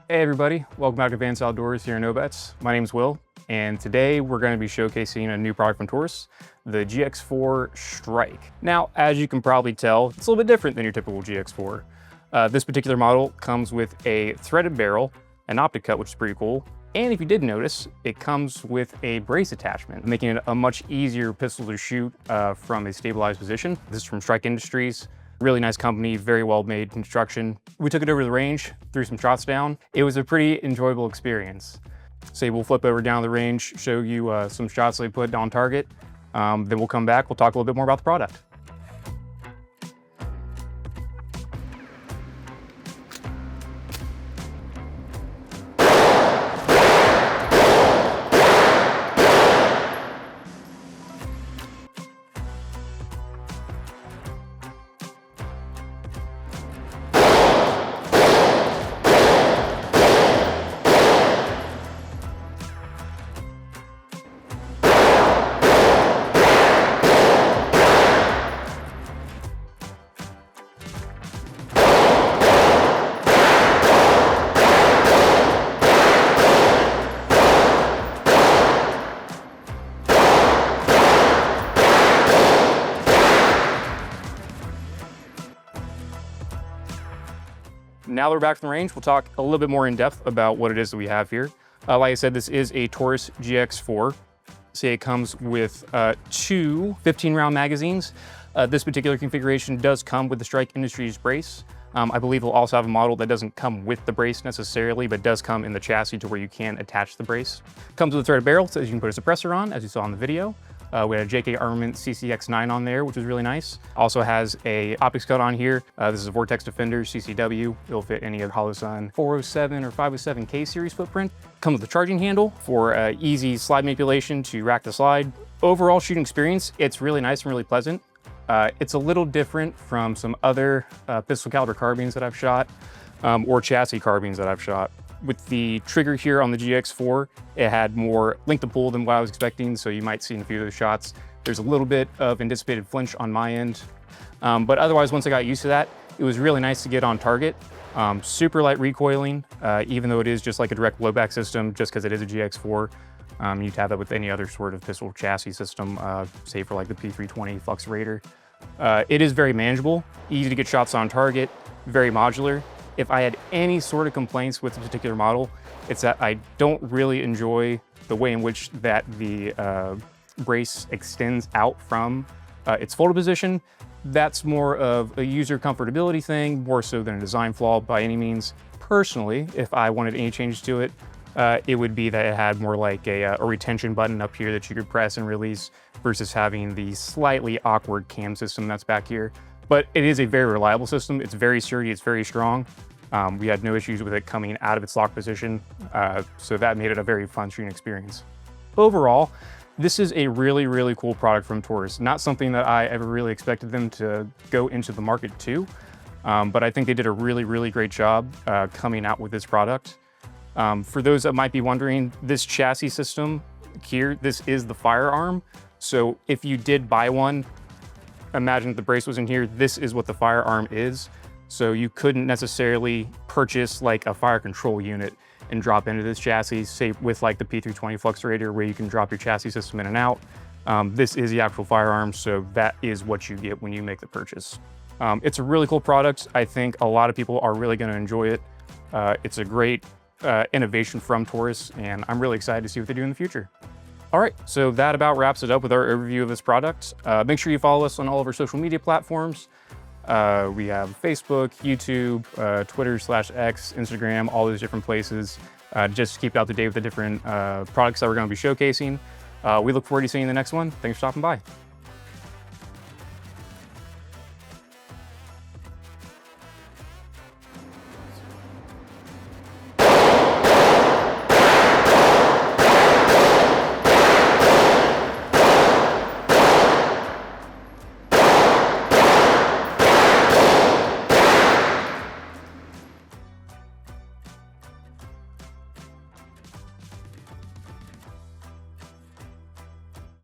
Hey everybody, welcome back to Advanced Outdoors here in Obets. My name is Will, and today we're going to be showcasing a new product from Taurus, the GX4 Strike. Now, as you can probably tell, it's a little bit different than your typical GX4. This particular model comes with a threaded barrel, an optic cut, which is pretty cool, and if you did notice, it comes with a brace attachment, making it a much easier pistol to shoot from a stabilized position. This is from Strike Industries. Really nice company, very well made construction. We took it over the range, threw some shots down. It was a pretty enjoyable experience. So we'll flip over down the range, show you some shots they put on target. Then we'll come back, we'll talk a little bit more about the product. Now that we're back from the range, we'll talk a little bit more in depth about what it is that we have here. Like I said, this is a Taurus GX4. So it comes with two 15-round magazines. This particular configuration does come with the Strike Industries brace. I believe we'll also have a model that doesn't come with the brace necessarily, but does come in the chassis to where you can attach the brace. Comes with a threaded barrel, so you can put a suppressor on, as you saw in the video. We had a JK Armament CCX9 on there, which is really nice. Also has a optics cut on here. This is a Vortex Defender CCW. It'll fit any of Holosun 407 or 507K series footprint. Comes with a charging handle for easy slide manipulation to rack the slide. Overall shooting experience, it's really nice and really pleasant. It's a little different from some other pistol caliber carbines that I've shot or chassis carbines that I've shot. With the trigger here on the GX4, it had more length of pull than what I was expecting, so you might see in a few of those shots, there's a little bit of anticipated flinch on my end. But otherwise, once I got used to that, it was really nice to get on target. Super light recoiling, even though it is just like a direct blowback system, just because it is a GX4. You'd have that with any other sort of pistol chassis system, say for like the P320 Flux Raider. It is very manageable, easy to get shots on target, very modular. If I had any sort of complaints with the particular model, it's that I don't really enjoy the way in which that the brace extends out from its folded position. That's more of a user comfortability thing, more so than a design flaw by any means. Personally, if I wanted any changes to it, it would be that it had more like a retention button up here that you could press and release versus having the slightly awkward cam system that's back here. But it is a very reliable system. It's very sturdy, it's very strong. We had no issues with it coming out of its lock position, so that made it a very fun shooting experience. Overall, this is a really, really cool product from Taurus. Not something that I ever really expected them to go into the market to, but I think they did a really, really great job coming out with this product. For those that might be wondering, this chassis system here, this is the firearm. So if you did buy one, imagine if the brace was in here, this is what the firearm is. So you couldn't necessarily purchase like a fire control unit and drop into this chassis, say with like the P320 Flux Raider where you can drop your chassis system in and out. This is the actual firearm, so that is what you get when you make the purchase. It's a really cool product. I think a lot of people are really gonna enjoy it. It's a great innovation from Taurus, and I'm really excited to see what they do in the future. All right, so that about wraps it up with our overview of this product. Make sure you follow us on all of our social media platforms. We have Facebook, YouTube, Twitter/X, Instagram, all those different places. Just to keep up to date with the different products that we're going to be showcasing. We look forward to seeing you in the next one. Thanks for stopping by.